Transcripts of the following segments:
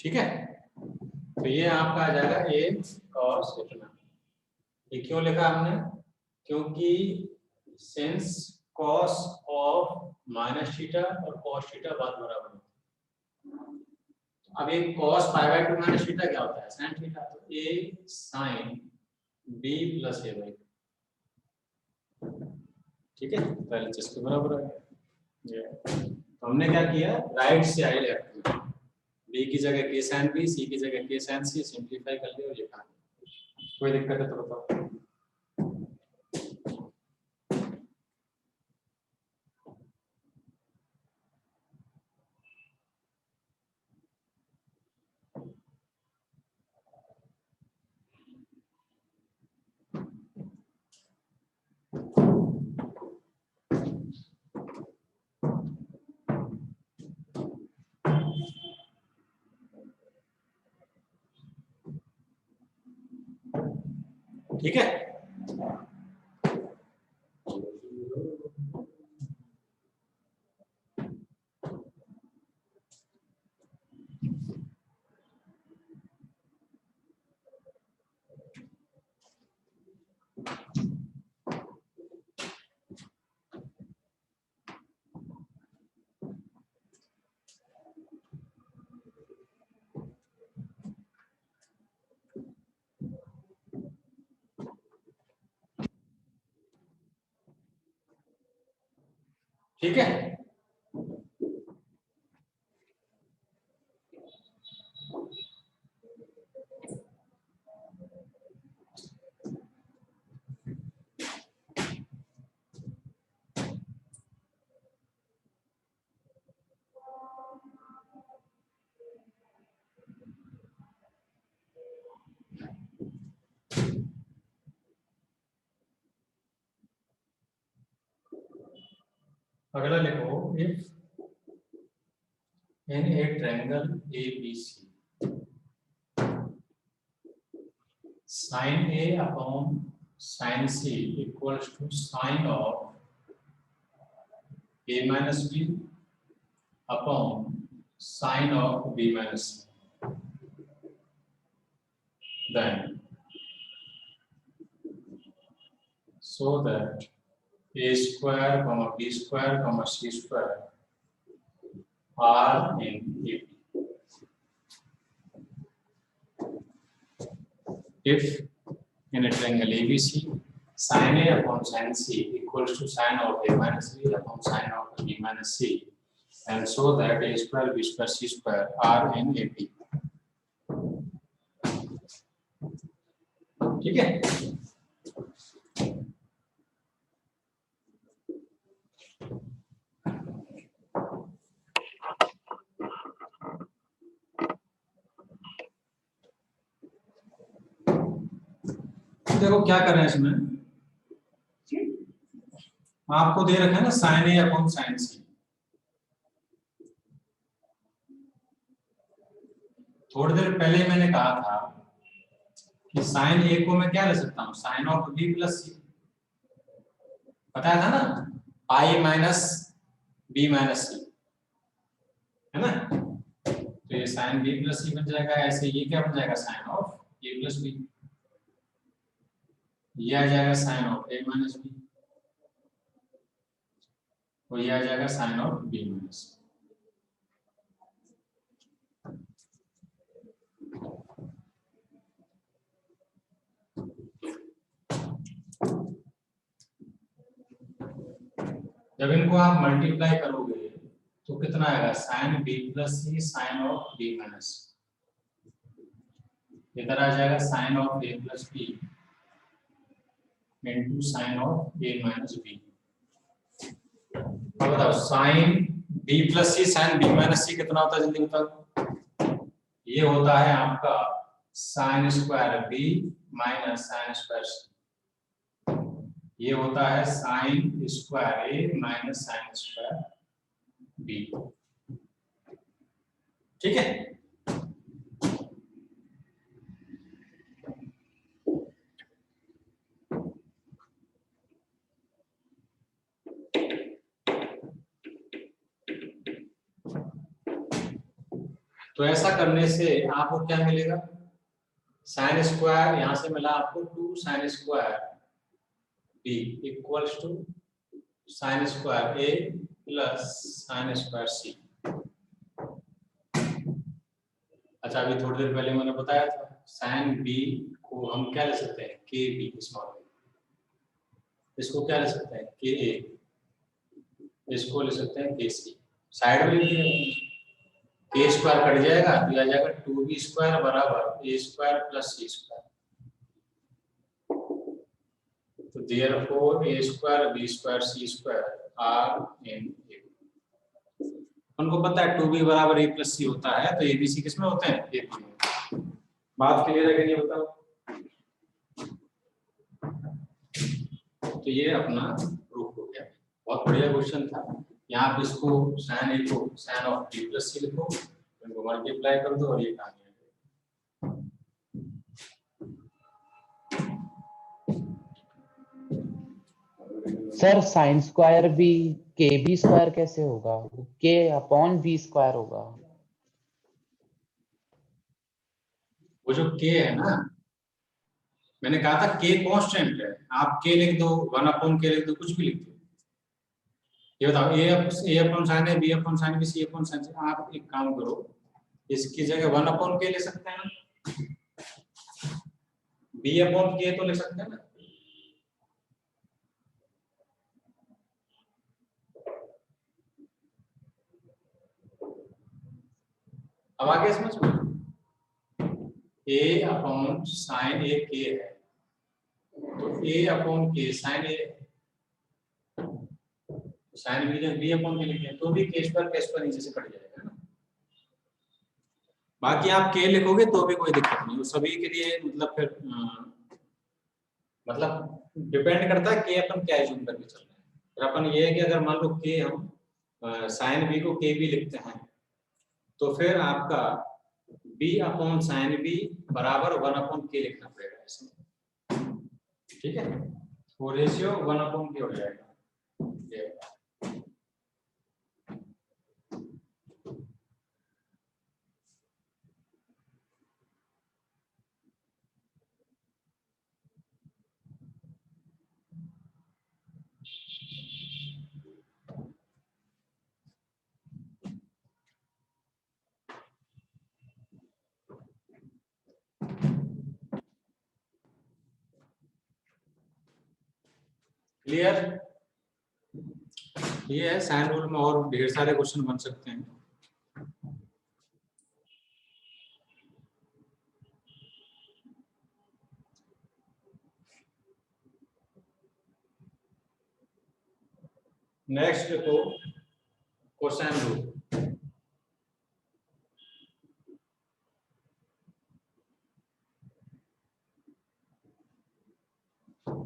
ठीक है, तो ये आपका आ जाएगा ए कॉस इतना। ये क्यों लिखा हमने? क्योंकि since cos of minus theta और कॉस थीटा बात बराबर होती है। अब ये cos pi by 2 minus theta क्या होता है? Sine theta. तो A sine B plus A by, ठीक है, पहले जिसके बराबर है ये। तो हमने क्या किया, राइट से आई लेफ्ट में, बी की जगह के साइन बी, सी की जगह के साइन सी, सिंप्लीफाई कर लिया और लिखा। कोई दिक्कत है तो बताओ। ठीक है, ठीक है। अगला लिखो, if in a triangle ABC sin A upon sin C equals to sin of A minus B upon sin of B minus C, then so that A square comma B square comma C square are in AP. If in a triangle ABC, sin A upon sin C equals to sin of A minus B upon sin of B minus C, and so that A square, B square, C square are in AP. ठीक है, देखो क्या कर रहे हैं इसमें, आपको दे रखा है ना साइन ए अपॉन साइन सी। थोड़ी देर पहले मैंने कहा था कि साइन ए को मैं क्या ले सकता हूँ, साइन ऑफ बी प्लस सी, बताया था ना, आई माइनस बी माइनस सी, है ना। तो ये साइन बी प्लस सी बन जाएगा, ऐसे ये क्या बन जाएगा, sine of A plus B, ये आ जाएगा sine of A minus B, और ये आ जाएगा sine of B minus C. जब इनको आप मल्टीप्लाई करोगे तो कितना आएगा, sine B plus C sine of B minus, इधर आ जाएगा sine of A plus B into sine of A minus B. अब बताओ sine B plus C sine B minus C कितना होता है, जल्दी बताओ। ये होता है आपका sine square B minus sine square C, ये होता है sine square A minus sine square B. ठीक है, तो ऐसा करने से आपको क्या मिलेगा, साइन स्क्वायर यहां से मिला आपको 2 sine square B equals to sine square A plus sine square C. अच्छा, अभी थोड़ी देर पहले मैंने बताया था साइन बी को हम क्या ले सकते हैं, के बी स्मॉल, इसको क्या ले सकते हैं, के ए, इसको ले सकते हैं के सी। साइड में लिख दिया, के स्क्वायर कट जाएगा तो आ जाएगा 2b स्क्वायर बराबर A square plus C square. तो therefore A square B square C square are in A. उनको पता है 2b बराबर ए प्लस सी होता है, तो ए बी सी किसमें होते हैं, ए बी में। बात क्लियर है कि नहीं बताओ। तो ये अपना प्रूफ हो गया, बहुत बढ़िया क्वेश्चन था। यहाँ पे इसको साइन ए को साइन ऑफ बी प्लस सी लिखो, इनको मल्टीप्लाई कर दो और ये कहानी है। सर साइन स्क्वायर भी के बी स्क्वायर कैसे होगा, के अपॉन बी स्क्वायर होगा। वो जो के है ना, मैंने कहा था के कांस्टेंट है, आप के लिख दो 1 अपॉन के लिख दो, कुछ भी लिख दो। ये बताओ ए अपॉन साइन है, बी अपॉन साइन बी, सी अपॉन साइन सी। आप एक काम करो, इसकी जगह 1 अपॉन के ले सकते हैं ना, बी अपॉन के तो ले सकते हैं ना। अब आगे समझ में, ए अपॉन साइन ए के है, तो ए अपॉन के साइन ए, साइन बी अपॉन के लिखे तो भी के स्क्वायर नीचे से कट जाएगा ना। बाकी आप के लिखोगे तो भी कोई दिक्कत नहीं, वो सभी के लिए मतलब फिर मतलब डिपेंड करता है कि अपन क्या एज्यूम करके चल रहे हैं। फिर अपन ये है कि अगर मान लो कि हम साइन बी को के बी लिखते हैं, तो फिर आपका बी अपॉन साइन बी बराबर 1 अपॉन के लिखना पड़ेगा इसमें, ठीक है। वो रेशियो 1 अपॉन के हो जाएगा। क्लियर। ये है साइन रूल में और ढेर सारे क्वेश्चन बन सकते हैं। नेक्स्ट देखो कोसाइन रूल।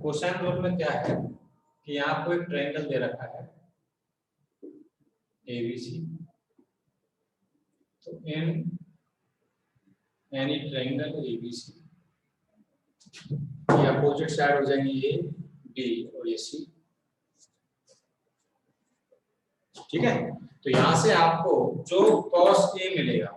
कोसाइन रूल में क्या है कि यहाँ को एक ट्रायंगल दे रखा है ABC, तो इन एनी ट्रायंगल ABC ये अपोजिट साइड हो जाएंगी A B और ये C, ठीक है। तो यहां से आपको जो cos A मिलेगा,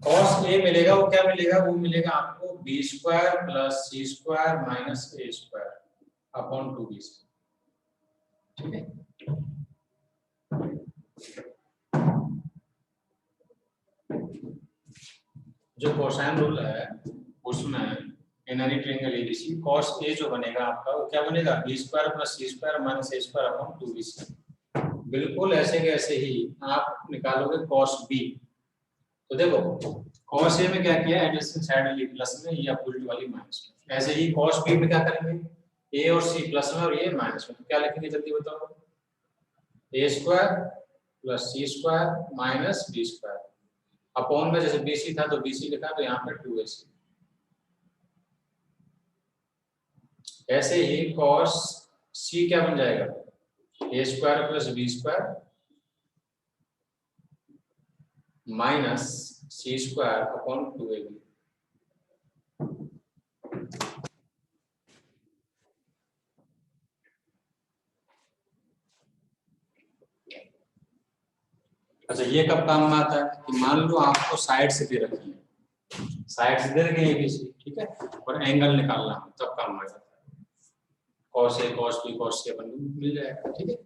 cos A मिलेगा, वो क्या मिलेगा, वो मिलेगा आपको b square plus C square minus ए स्क्वायर अपॉन 2b, ठीक है। जो कोसाइन रूल है उसमें in any triangle ABC cos A जो बनेगा आपका, वो क्या बनेगा, b square plus C square minus ए स्क्वायर अपॉन 2b। बिल्कुल ऐसे के ऐसे ही आप निकालोगे cos B, तो देखो cos A में क्या किया, एडजेसेंट साइड वाली प्लस में, ये अपोजिट वाली माइनस में। ऐसे ही cos B में क्या करेंगे, A और C प्लस में और ये माइनस में, तो क्या लिखेंगे जल्दी बताओ, a square plus C square minus B square upon में, जैसे BC था तो BC लिखा, तो यहाँ पे 2AC। ऐसे ही cos C क्या बन जाएगा, a square plus B square minus C square upon 2AB। अच्छा ये कब काम में आता है कि मान लो आपको साइड से दे रखी है, साइड से दे रखी है ABC, ठीक है, और एंगल निकालना है तब काम आ जाता है। cos A cos B cos C अपन को मिल जाएगा, ठीक है।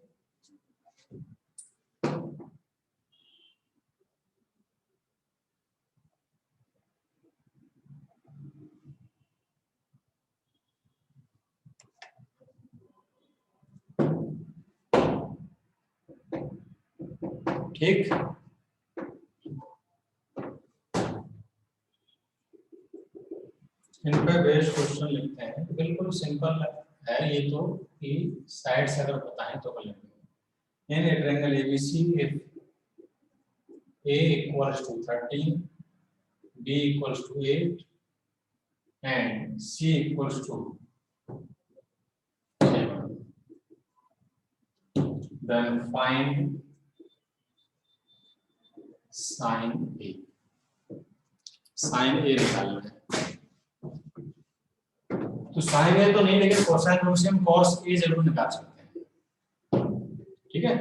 ठीक, इन पे बेस्ड क्वेश्चन लिखते हैं, बिल्कुल सिंपल है ये तो, कि साइड से अगर बताएं तो कर लेंगे। In a triangle ABC if A equals to 13, B equals to 8 and C equals to 7, then find sin A। sin A निकालना है, तो sin A तो नहीं, लेकिन कोसाइन रूट से हम cos A जरूर निकाल सकते हैं, ठीक है।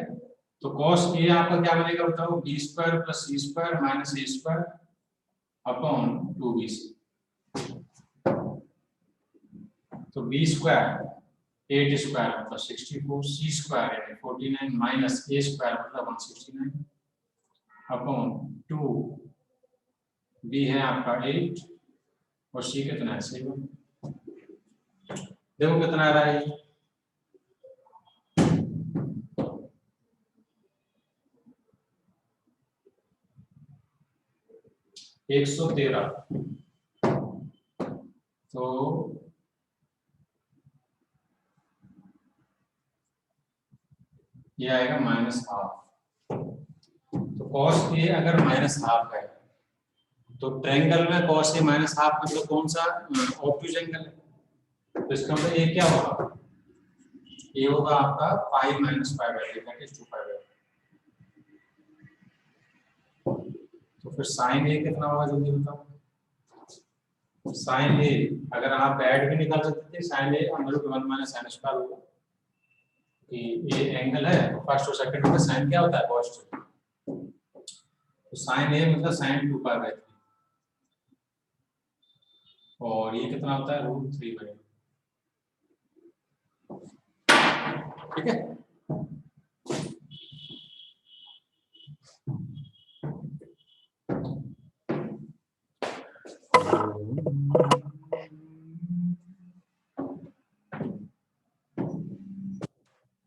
तो cos A आपका क्या बनेगा बताओ, b square plus c square minus a square upon 2bc। तो b स्क्वायर 8 स्क्वायर मतलब 64, c स्क्वायर है 49 माइनस a स्क्वायर मतलब 169 अपॉन 2, b है आपका 8 और c कितना है 7। देखो कितना आ रहा है, 113। तो ये आएगा -हाफ। तो cos A अगर -हाफ है तो ट्रायंगल में cos A -हाफ मतलब कौन सा, ऑब्ट्यूज एंगल है। तो इसका मतलब A क्या होगा, A होगा आपका pi minus pi by that is 2 pi by. तो फिर sin A कितना होगा जल्दी बताओ। sin A अगर आप ऐड भी निकाल सकते थे, sin A √1 - sin स्क्वायर होगा, कि ये एंगल है तो फर्स्ट और सेकंड में sin क्या होता है पॉजिटिव, तो sin A मतलब sin 2 पाई बाई 3, और ये कितना होता है √3 बाई, ठीक है।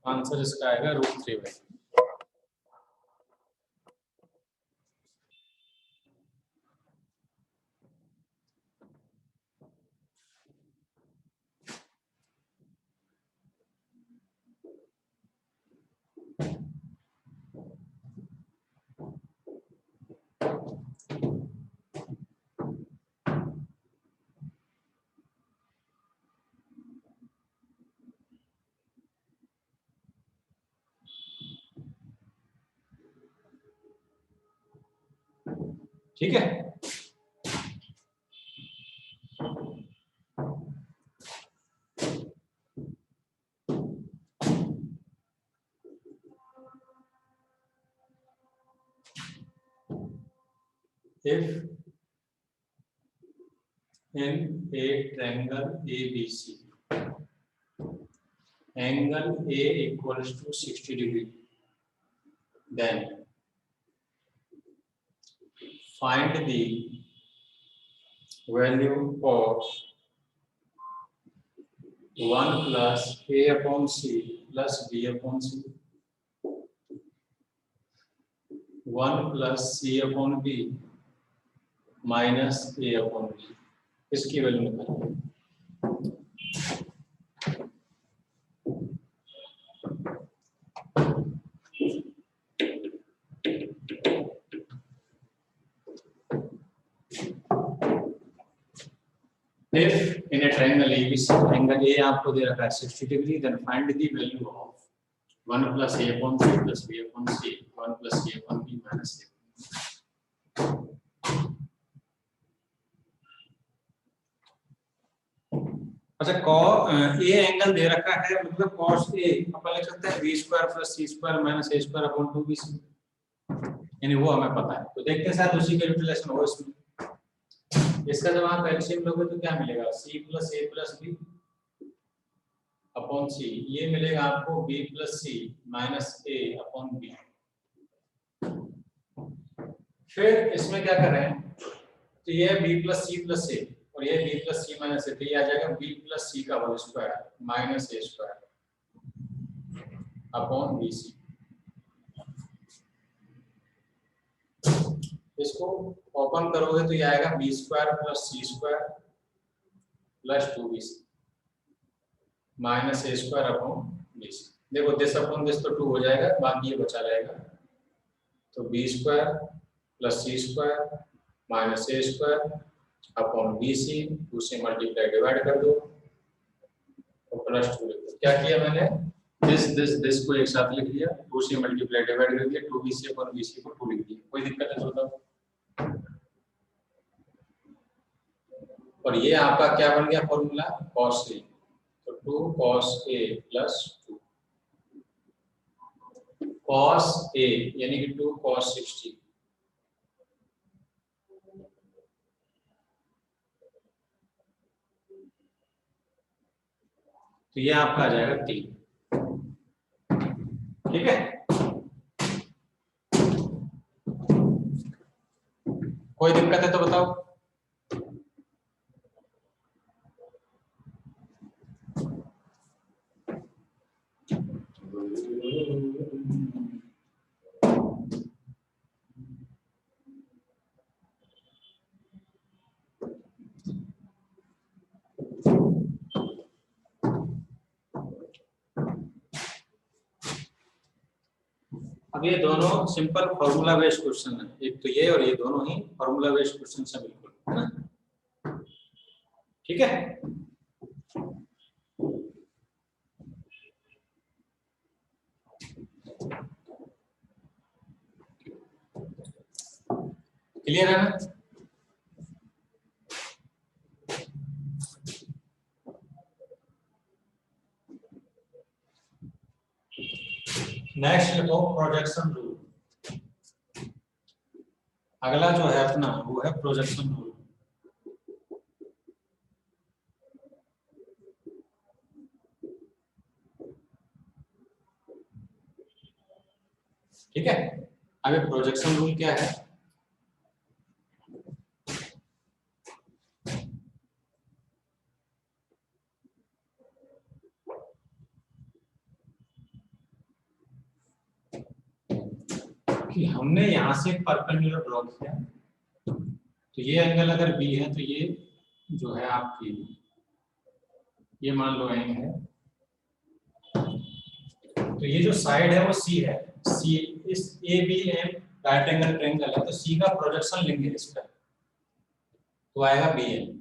आंसर इसका आएगा √3 बाई। ठीक है, if in a triangle ABC angle A equals to 60 degree, then find the value of 1 plus A upon C plus B upon C, 1 plus C upon B minus A upon B, इसकी value निकालें। If in a triangle ABC, angle A आपको दे रखा है 60 degree, then find the value of 1 plus A upon C plus B upon C, 1 plus A upon B minus A। अच्छा A angle दे रखा है मतलब cos A अपन लिख सकते हैं b² + c² - a² upon 2bc। यानी वो हमें पता है। तो देखते हैं शायद उसी का यूटिलाइजेशन हो इसमें। इसका जब आप एलसीएम लोगे तो क्या मिलेगा, सी प्लस ए प्लस बी अपॉन सी, ये मिलेगा आपको बी प्लस सी माइनस ए अपॉन बी। फिर इसमें क्या करें, तो ये बी प्लस सी और ये बी प्लस सी माइनस ए, तो ये आ जाएगा बी प्लस सी का होल स्क्वायर माइनस ए स्क्वायर अपॉन बी सी। इसको ओपन करोगे तो ये आएगा B square plus C square plus 2bc minus ए स्क्वायर अपॉन बी सी। देखो दिस अपॉन दिस तो 2 हो जाएगा, बाकी ये बचा रहेगा। तो B square plus C square minus ए स्क्वायर अपॉन बी सी, 2 से मल्टीप्लाई डिवाइड कर दो और प्लस 2 लिख दो। क्या किया मैंने, दिस को एक साथ लिख दिया, 2 से मल्टीप्लाई डिवाइड कर दिया, 2bc अपॉन bc को 2 लिख दिया। कोई दिक्कत है तो बताओ। और ये आपका क्या बन गया फॉर्मूला, cos a। तो 2 cos a plus 2 cos a यानी कि 2 cos 60। तो ये आपका आ जाएगा 3। ठीक है, कोई दिक्कत है तो बताओ। अब ये दोनों सिंपल फॉर्मूला बेस्ड क्वेश्चन है, एक तो ये और ये दोनों ही फॉर्मूला बेस्ड क्वेश्चन है बिल्कुल, है ना। ठीक है, क्लियर है ना। नेक्स्ट लिखो प्रोजेक्शन रूल। अगला जो है अपना वो है प्रोजेक्शन रूल। ठीक है, अब ये प्रोजेक्शन रूल क्या है, कि हमने यहां से परपेंडिकुलर ड्रॉ किया, तो ये एंगल अगर बी है तो ये जो है आपकी, ये मान लो एंग है, तो ये जो साइड है वो सी है, सी इस A B M right angle triangle है, तो सी का प्रोजेक्शन लेंगे इस पर तो आएगा बी एम।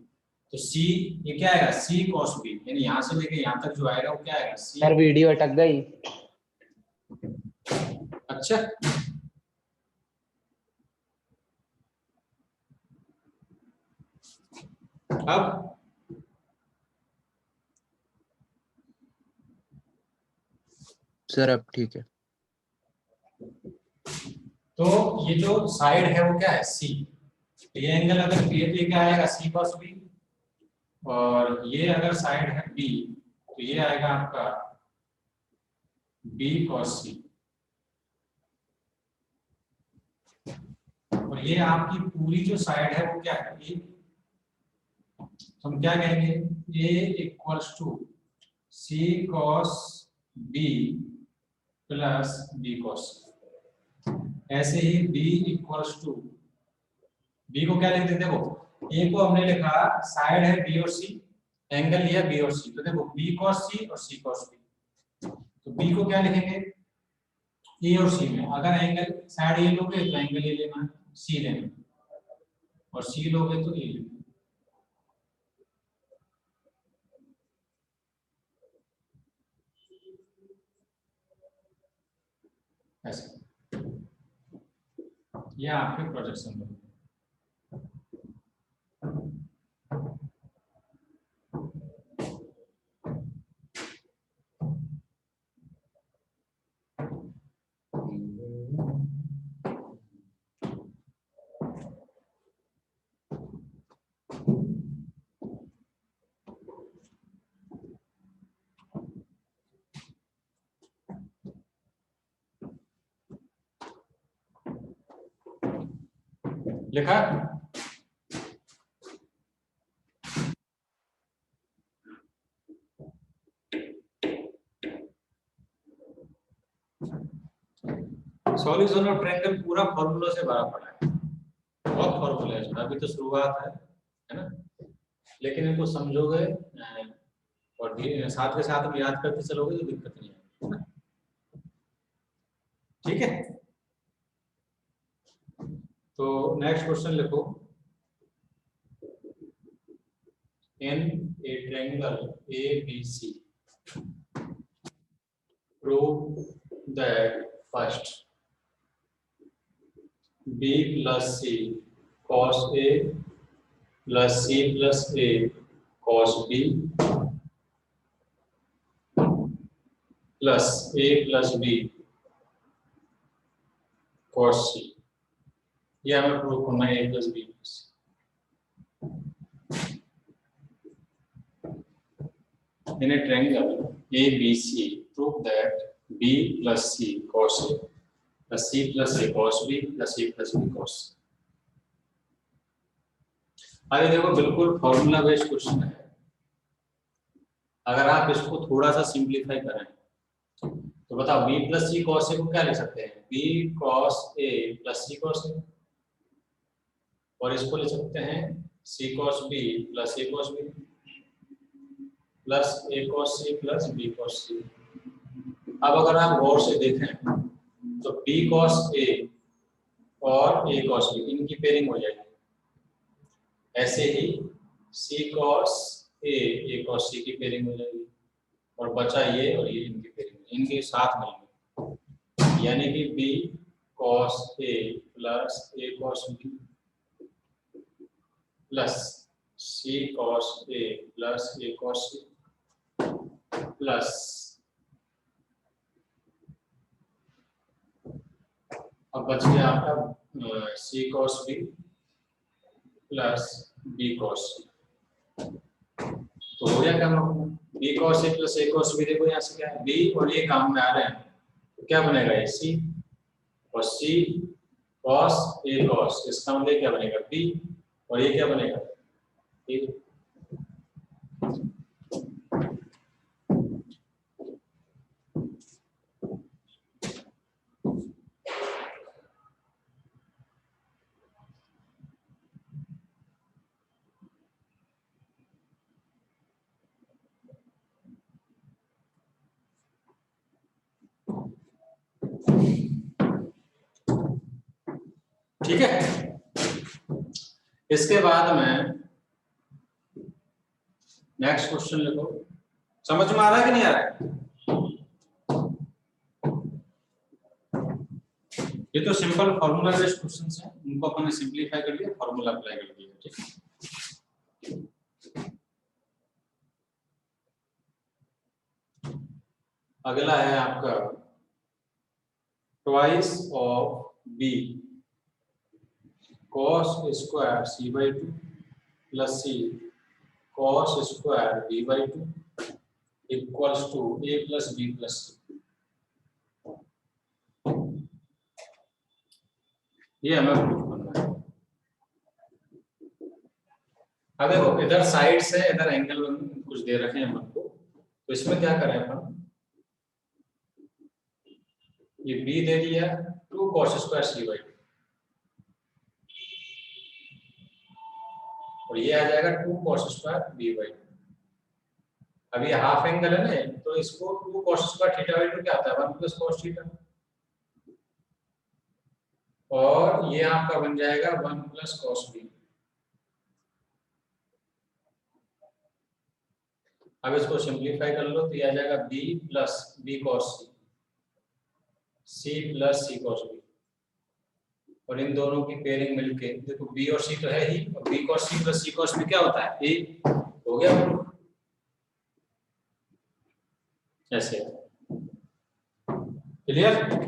तो सी ये क्या आएगा, सी cos बी, यानी यहां से लेके यहां तक जो आएगा वो क्या आएगा, सी। सर वीडियो अटक गई। अच्छा, अब सर अब ठीक है। तो ये जो साइड है वो क्या है, सी। तो ये एंगल अगर बी है तो ये क्या आएगा, सी cos बी, और ये अगर साइड है बी तो ये आएगा आपका बी cos सी। और ये आपकी पूरी जो साइड है वो क्या है, ये तो हम क्या कहेंगे, A equals to C cos B plus B cos। ऐसे ही बी इक्वल्स टू, बी को क्या लिख देते, देखो ए को हमने लिखा साइड है बी और सी, एंगल लिया बी और सी, तो देखो बी cos सी और सी cos बी। तो बी को क्या लिखेंगे, ए और सी में अगर एंगल साइड ए लोगे तो एंगल ए लेना, सी लेना, और सी लोगे तो ए लेना। ऐसे ये आपके प्रोजेक्शन में। लिखा? सॉल्यूशन ऑफ ट्रायंगल पूरा फॉर्मूला से भरा पड़ा है, बहुत फॉर्मूला है इसमें, अभी तो शुरुआत है ना, लेकिन इनको समझोगे और साथ के साथ में याद करते चलोगे तो दिक्कत नहीं है ना। ठीक है, तो नेक्स्ट क्वेश्चन लिखो। In a triangle ABC, prove that first B plus C cos A plus C plus A cos B plus A plus B cos C, ये हमें प्रूव करना है A plus B plus C। In a triangle ABC, prove that B plus C cos A plus C plus A cos B plus A plus B cos C। अरे देखो, बिल्कुल formula based question है। अगर आप इसको थोड़ा सा simplify करें तो बताओ, B plus C cos A को क्या लिख सकते हैं? B cos A plus C cos A, और इसको लिख सकते हैं C cos B plus A cos B plus A cos C plus B cos C। अब अगर आप गौर से देखें तो B cos A और A cos B इनकी पेयरिंग हो जाएगी, ऐसे ही C cos A cos C की पेयरिंग हो जाएगी, और बचा ये और ये इनकी पेयरिंग, इनके साथ मिलेंगे, यानी कि B cos A plus A cos B plus C cos A plus A cos C plus, अब बच गया आपका C cos B plus B cos C। तो हो गया क्या मतलब? B cos A plus A cos B, देखो यहाँ से क्या है, B और ये काम में आ रहे हैं, तो क्या बनेगा ये C, और C cos A cos, इसका मतलब क्या बनेगा B, और ये क्या बनेगा A। ठीक है, इसके बाद में नेक्स्ट क्वेश्चन लिखो। समझ में आ रहा है कि नहीं आ रहा है? ये तो सिंपल फॉर्मूला बेस्ड क्वेश्चंस हैं, उनको अपन ने सिंपलीफाई कर दिया, फॉर्मूला अप्लाई कर दिया। ठीक है, अगला है आपका twice of B cos square C by 2 plus C cos square B by 2 equals to A plus B plus C। ये हमें प्रूफ करना है। अब देखो, इधर साइड से इधर एंगल कुछ दे रखे हैं हमको, तो इसमें क्या करें अपन, ये B दे दिया 2 cos स्क्वायर C by 2, और ये आ जाएगा 2 cos स्क्वायर B by 2। अब ये हाफ एंगल है ना, तो इसको 2 cos स्क्वायर थीटा by 2 क्या आता है 1 प्लस cos थीटा, और ये आपका बन जाएगा 1 प्लस cos B। अब इसको सिंप्लीफाई कर लो तो ये आ जाएगा B plus B cos C, C plus C cos B, और इन दोनों की पेयरिंग मिलके देखो B और C तो है ही, और B cos C plus C cos B क्या होता है A। हो गया प्रूफ, ऐसे। क्लियर?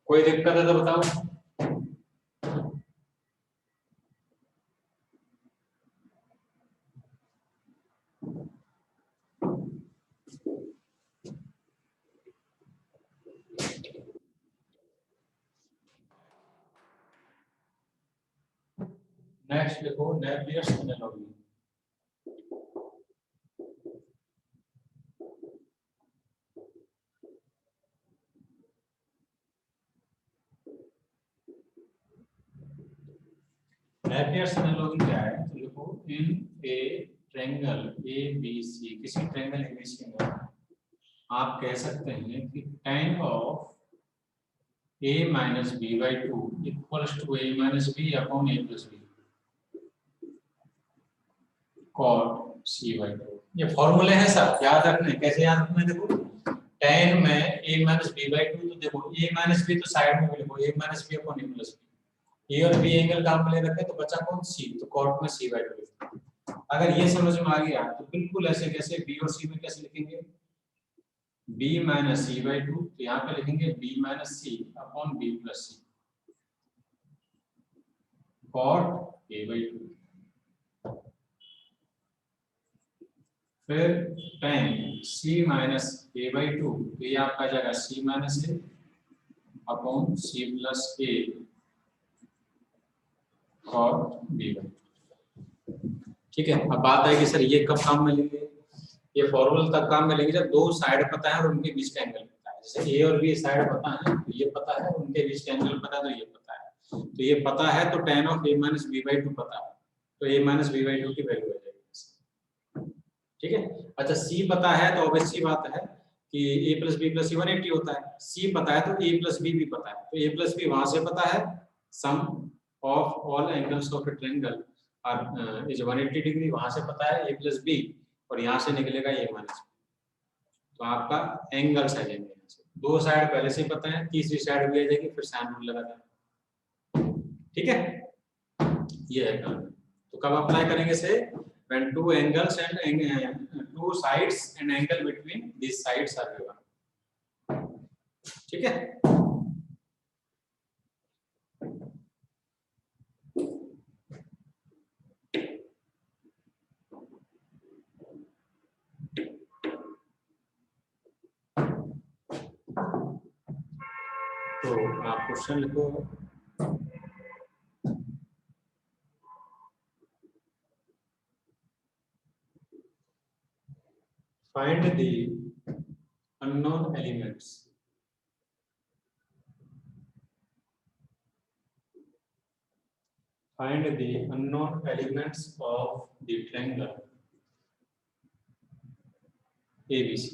कोई दिक्कत है तो बताओ। नेक्स्ट देखो नेवियर्स एनालॉजी। नेवियर्स एनालॉजी क्या है? तो देखो इन a triangle A B C, किसी ट्रायंगल ए बी सी में आप कह सकते हैं कि tan of a minus B by two equals to a minus B upon a plus B cot c by two. ये फॉर्मूले हैं सब, याद रखने। कैसे याद रखने? देखो tan में a minus B by two, तो देखो a माइनस बी तो साइड में भी लिखो a minus B upon a plus B. a और b एंगल काम में ले रखे तो बचा कौन? c, तो कॉट में c बाई टू। अगर ये समझ में आ गया तो बिल्कुल ऐसे कैसे b और c में कैसे लिखेंगे? b minus C by two, तो यहाँ पे लिखेंगे b minus C upon b plus C cot a by two. फिर tan c minus a by two, तो ये आपका आ जाएगा c minus a upon c plus a cot b by two. ठीक है, अब बात है कि सर ये कब काम में लेंगे? ये फॉर्मूला तब काम में लेंगे जब दो साइड पता है और उनके बीच का एंगल पता है। जैसे ए और बी साइड पता है तो ये पता है, उनके बीच का एंगल पता है तो ये पता है। तो ये पता है तो tan of a minus B by two पता है, तो a minus B by two की वैल्यू आ जाएगी। ठीक है। अच्छा c पता है तो ऑब्वियस सी बात है कि a plus B plus C 180 होता है। c पता है तो a प्लस बी भी पता है, तो a प्लस बी वहां से पता है, sum of all angles of a triangle is 180 degree, वहां से पता है a प्लस बी, और यहाँ से निकलेगा a माइनस, तो आपका एंगल्स आ जाएंगे। दो साइड पहले से ही पता है, तीसरी साइड भी आ जाएगी, फिर साइन रूल लगा देना। ठीक है, ये है काम। तो कब अप्लाई करेंगे से? when two angles and two sides and angle between these sides are given। ठीक है, तो आप क्वेश्चन लिखो। Find the unknown elements of the triangle ABC.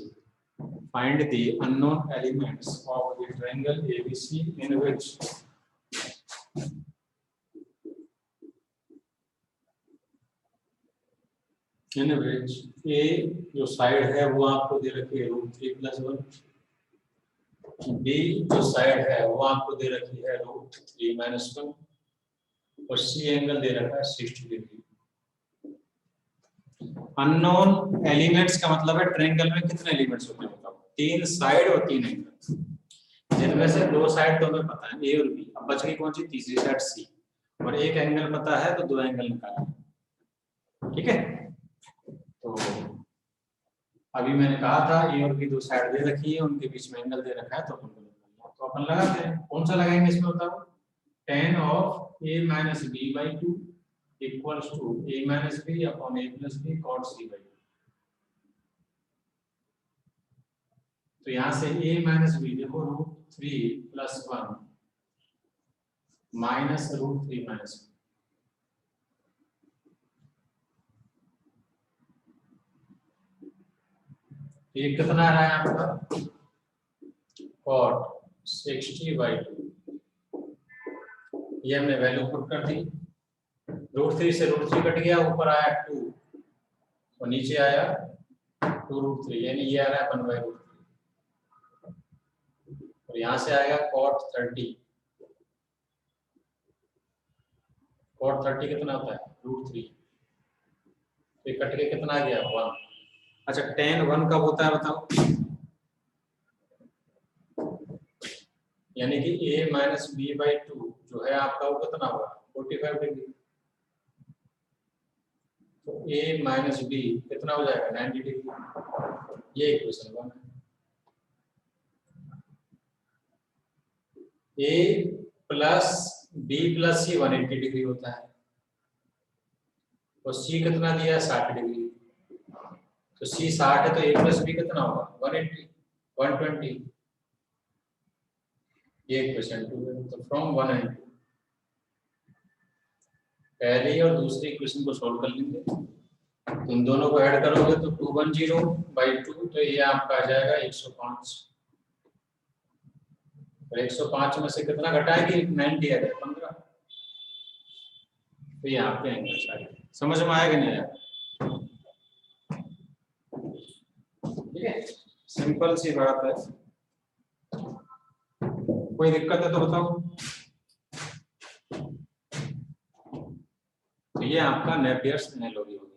Find the unknown elements of the triangle ABC in which A जो side है वो आपको दे रखी है √3 + 1, B जो साइड है वो आपको दे रखी है √3 - 1, और C एंगल दे रखा है 60 डिग्री। अननोन एलिमेंट्स का मतलब है ट्रायंगल में कितने एलिमेंट्स होते हैं? बताओ। 3 साइड और 3 एंगल, जिनमें से 2 साइड तो हमें पता है A और B, अब बच गई कौन सी? तीसरी साइड C, और एक एंगल पता है तो 2 एंगल निकालना। ठीक है, तो अभी मैंने कहा था A और B 2 साइड दे रखी है, उनके बीच में एंगल दे रखा है, तो अपन लगाते हैं। कौन सा लगाएंगे इसमें बताओ? tan of a minus B by two equals to a minus B upon a plus B cot c by two. तो यहाँ से a माइनस बी देखो √3 + 1 माइनस √3 माइनस, ये कितना आ रहा है आपका? कॉट 60/2। ये हमने वैल्यू पुट कर दी। √3 से √3 कट गया, ऊपर आया 2 और नीचे आया 2√3, यानी ये आ रहा है 1/√3, और यहाँ से आएगा cot 30। cot 30 कितना होता है? √3, तो कट के कितना आ गया? 1। अच्छा tan 1 कब होता है बताओ? यानी कि a minus B by two जो है आपका वो कितना होगा 45 डिग्री। तो a माइनस बी कितना हो जाएगा 90 डिग्री। ये इक्वेशन 1 है। a plus B plus C 180 degree होता है और c कितना दिया 60 डिग्री। तो c 60 है तो a प्लस बी कितना होगा 180 120। ये इक्वेशन 2 है। तो फ्रॉम 1 एंड 2 पहली और दूसरी इक्वेशन को सॉल्व कर लेंगे। तुम दोनों को ऐड करोगे तो 210 बाई 2 तो ये आपका आ जाएगा 105। और 105 में से कितना घटाएंगे 9 दिया जाए 15। तो ये आपके आंसर सारे समझ में आएगा नहीं आया। ठीक है सिंपल सी बात है। कोई दिक्कत है तो बताओ। तो ये आपका नेपियर्स एनालॉजी होगा।